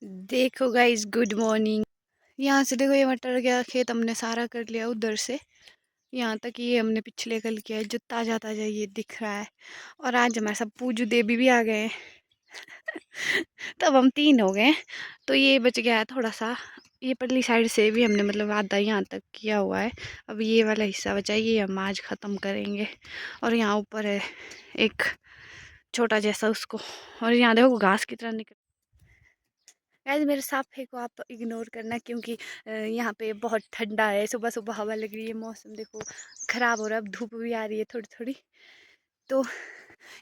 देखो guys, good morning. यहाँ से देखो, ये मटर का खेत हमने सारा कर लिया उधर से यहाँ तक। ये हमने पिछले कल किया है, जो ताज़ा ताज़ा ये दिख रहा है। और आज हमारे सब पूजू देवी भी आ गए हैं। तब हम 3 हो गए हैं। तो ये बच गया है थोड़ा सा। ये पतली साइड से भी हमने मतलब आधा यहाँ तक किया हुआ है। अब ये वाला हिस्सा बचा है, ये हम आज ख़त्म करेंगे। और यहाँ ऊपर है एक छोटा जैसा उसको। और यहाँ देखो घास की तरह निकल। गाइस, मेरे साफे को आप इग्नोर करना, क्योंकि यहाँ पे बहुत ठंडा है। सुबह सुबह हवा लग रही है, मौसम देखो ख़राब हो रहा है। अब धूप भी आ रही है थोड़ी थोड़ी। तो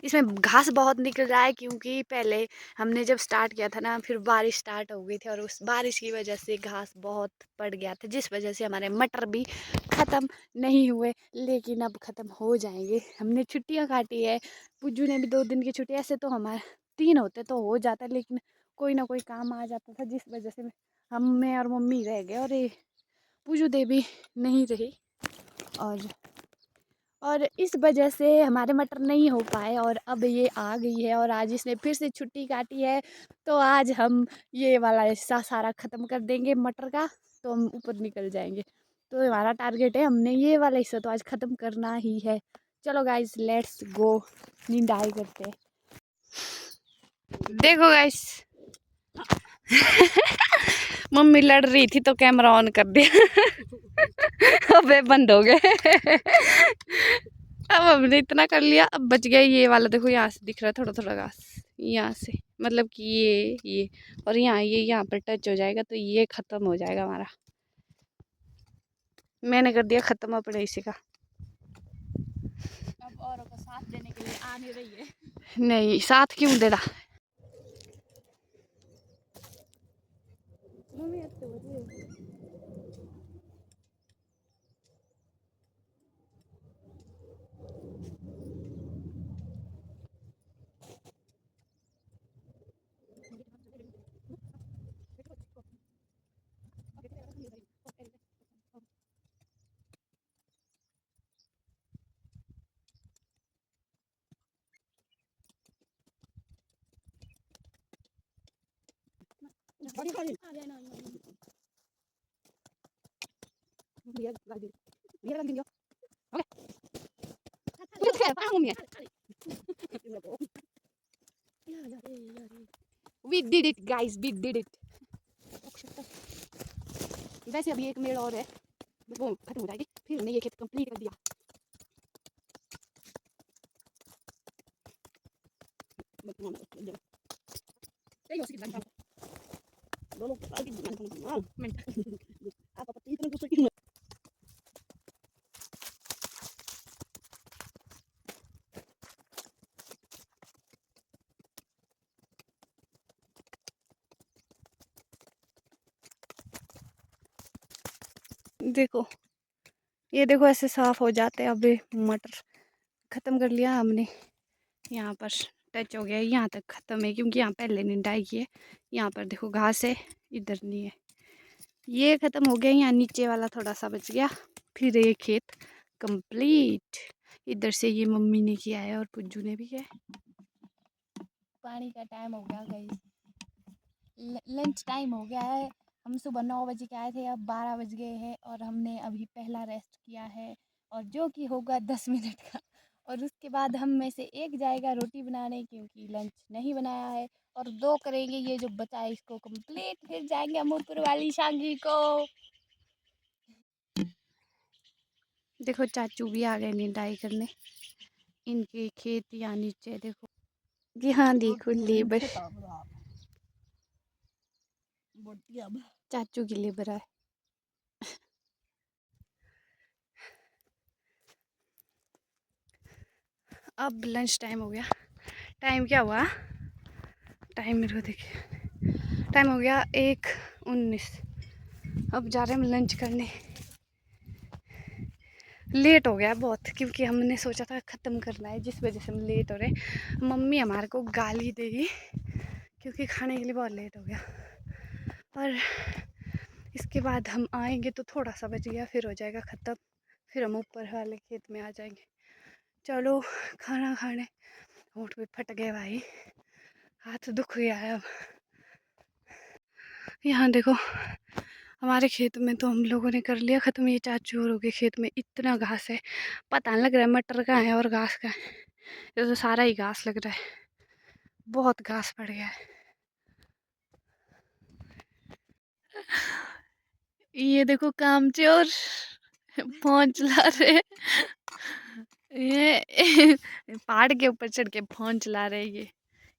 इसमें घास बहुत निकल रहा है, क्योंकि पहले हमने जब स्टार्ट किया था ना, फिर बारिश स्टार्ट हो गई थी और उस बारिश की वजह से घास बहुत पड़ गया था, जिस वजह से हमारे मटर भी ख़त्म नहीं हुए, लेकिन अब ख़त्म हो जाएंगे। हमने छुट्टियाँ काटी है। पुज्जू ने भी 2 दिन की छुट्टी। ऐसे तो हमारे 3 होते तो हो जाता, लेकिन कोई ना कोई काम आ जाता था, जिस वजह से हम मैं और मम्मी रह गए और ये पुज्जू देवी नहीं रही। और इस वजह से हमारे मटर नहीं हो पाए, और अब ये आ गई है और आज इसने फिर से छुट्टी काटी है। तो आज हम ये वाला हिस्सा सारा ख़त्म कर देंगे मटर का, तो हम ऊपर निकल जाएंगे। तो हमारा टारगेट है, हमने ये वाला हिस्सा तो आज ख़त्म करना ही है। चलो गाइस, लेट्स गो, निंदाई करते हैं। देखो गाइस, मम्मी लड़ रही थी तो कैमरा ऑन कर दिया। अबे बंद हो गए। अब हमने इतना कर लिया, अब बच गया ये वाला। देखो यहाँ से दिख रहा है थोड़ा थोड़ा घास, यहाँ से मतलब कि ये और यहाँ ये यहाँ पर टच हो जाएगा तो ये ख़त्म हो जाएगा हमारा। मैंने कर दिया ख़त्म अपने इसी का। अब औरों को साथ देने के लिए आ नहीं रही है। नहीं, साथ क्यों दे रहा। We did it guys, we did it। वैसे अभी एक मेड़ और है, वो खत्म हो जाएगी, फिर हमने ये खेत कंप्लीट कर दिया। देखो, ये देखो ऐसे साफ हो जाते हैं। अब ये मटर ख़त्म कर लिया हमने। यहाँ पर टच हो गया, यहाँ तक ख़त्म है, क्योंकि यहाँ पहले निंदाई की है। यहाँ पर देखो घास है, इधर नहीं है। ये ख़त्म हो गया, यहाँ नीचे वाला थोड़ा सा बच गया। फिर ये खेत कंप्लीट। इधर से ये मम्मी ने किया है और पुज्जू ने भी किया है। पानी का टाइम हो गया गाइस, लंच टाइम हो गया है। हम सुबह 9 बजे के आए थे, अब 12 बज गए हैं और हमने अभी पहला रेस्ट किया है, और जो कि होगा 10 मिनट का। और उसके बाद हम में से एक जाएगा रोटी बनाने, क्योंकि लंच नहीं बनाया है। और 2 करेंगे ये जो बचा है इसको कंप्लीट, फिर जाएंगे हम ऊपर वाली शांगी को। देखो चाचू भी आ गए निंदाई करने। इनके खेत यहाँ नीचे देखो। जी हाँ, देखो लेबर, चाचू की लेबर है। अब लंच टाइम हो गया। टाइम क्या हुआ, टाइम मेरे को देखिए, टाइम हो गया 1:19। अब जा रहे हैं हम लंच करने। लेट हो गया बहुत, क्योंकि हमने सोचा था ख़त्म करना है, जिस वजह से हम लेट हो रहे हैं। मम्मी हमारे को गाली देगी, क्योंकि खाने के लिए बहुत लेट हो गया। और इसके बाद हम आएंगे तो थोड़ा सा बच गया, फिर हो जाएगा ख़त्म। फिर हम ऊपर वाले खेत में आ जाएंगे। चलो खाना खाने। होंठ भी फट गए भाई, हाथ दुख गया है अब। यहाँ देखो हमारे खेत में तो हम लोगों ने कर लिया ख़त्म। ये चाचू औरों के खेत में इतना घास है, पता नहीं लग रहा है मटर का है और घास का है। ये तो सारा ही घास लग रहा है, बहुत घास पड़ गया है। ये देखो कामचोर फोन चला रहे, ये पहाड़ के ऊपर चढ़ के फोन चला रहे।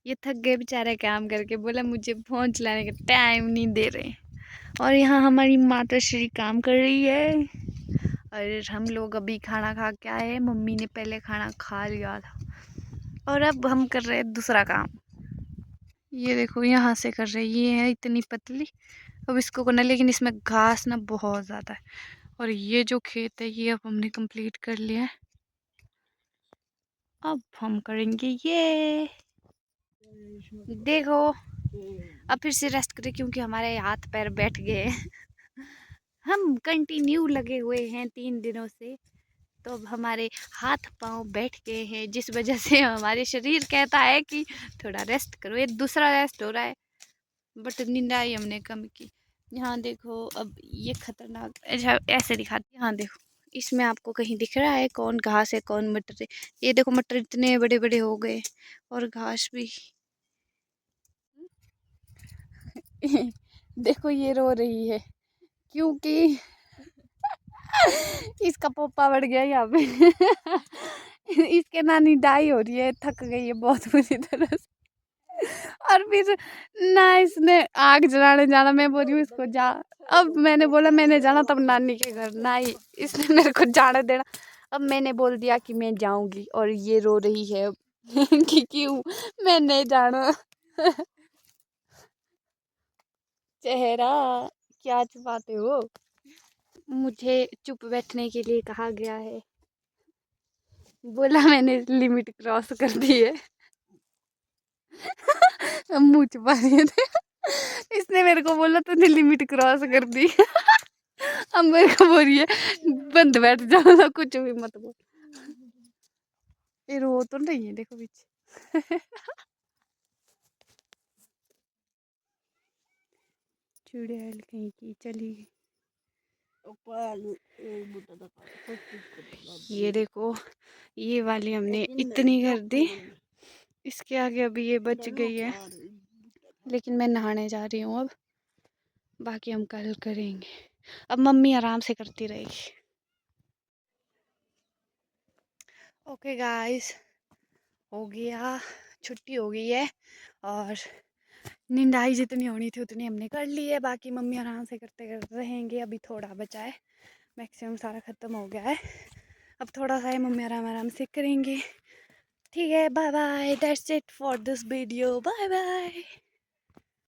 ये थक गए बेचारे काम करके, बोला मुझे फोन चलाने का टाइम नहीं दे रहे। और यहाँ हमारी माता श्री काम कर रही है और हम लोग अभी खाना खा के आए हैं। मम्मी ने पहले खाना खा लिया था और अब हम कर रहे हैं दूसरा काम। ये देखो यहाँ से कर रहे, ये है इतनी पतली, अब इसको करना, लेकिन इसमें घास ना बहुत ज़्यादा है। और ये जो खेत है ये अब हमने कंप्लीट कर लिया है, अब हम करेंगे ये देखो। अब फिर से रेस्ट करें क्योंकि हमारे हाथ पैर बैठ गए हैं। हम कंटिन्यू लगे हुए हैं 3 दिनों से, तो अब हमारे हाथ पांव बैठ गए हैं, जिस वजह से हमारे शरीर कहता है कि थोड़ा रेस्ट करो। ये दूसरा रेस्ट हो रहा है, बट निंदाई हमने कम की। यहाँ देखो अब ये खतरनाक, अच्छा ऐसे दिखाती, यहाँ देखो इसमें आपको कहीं दिख रहा है कौन घास है कौन मटर है? ये देखो मटर इतने बड़े बड़े हो गए और घास भी। देखो ये रो रही है क्योंकि इसका पोपा बढ़ गया यहाँ पे। इसके नानी डाई हो रही है, थक गई है बहुत बुरी तरह से। और फिर ना इसने आग जलाने जाना, मैं बोल रही हूँ इसको जा। अब मैंने बोला मैंने जाना तब नानी के घर, ना ही इसने मेरे को जाने देना। अब मैंने बोल दिया कि मैं जाऊंगी और ये रो रही है कि क्यों मैं नहीं जाना। चेहरा क्या छुपाते हो? मुझे चुप बैठने के लिए कहा गया है, बोला मैंने लिमिट क्रॉस कर दी है। मुँह छुपा रहे थे। इसने मेरे को बोला तूने लिमिट क्रॉस कर दी। अब मेरे को बोल रही है बंद बैठ जाओ ना, कुछ भी मत बोल। ये रो तो नहीं है देखो पीछे। चुड़ैल कहीं की चली गई। ये देखो ये वाली हमने इतनी कर दी, इसके आगे अभी ये बच गई है, लेकिन मैं नहाने जा रही हूँ अब, बाकी हम कल करेंगे। अब मम्मी आराम से करती रहेगी। ओके गाइस, हो गया, छुट्टी हो गई है और निंदाई जितनी होनी थी उतनी हमने कर ली है। बाकी मम्मी आराम से करते करते रहेंगे, अभी थोड़ा बचा है, मैक्सिमम सारा ख़त्म हो गया है। अब थोड़ा सा है, मम्मी आराम आराम से करेंगे। ठीक है, bye bye, that's it for this video, bye bye.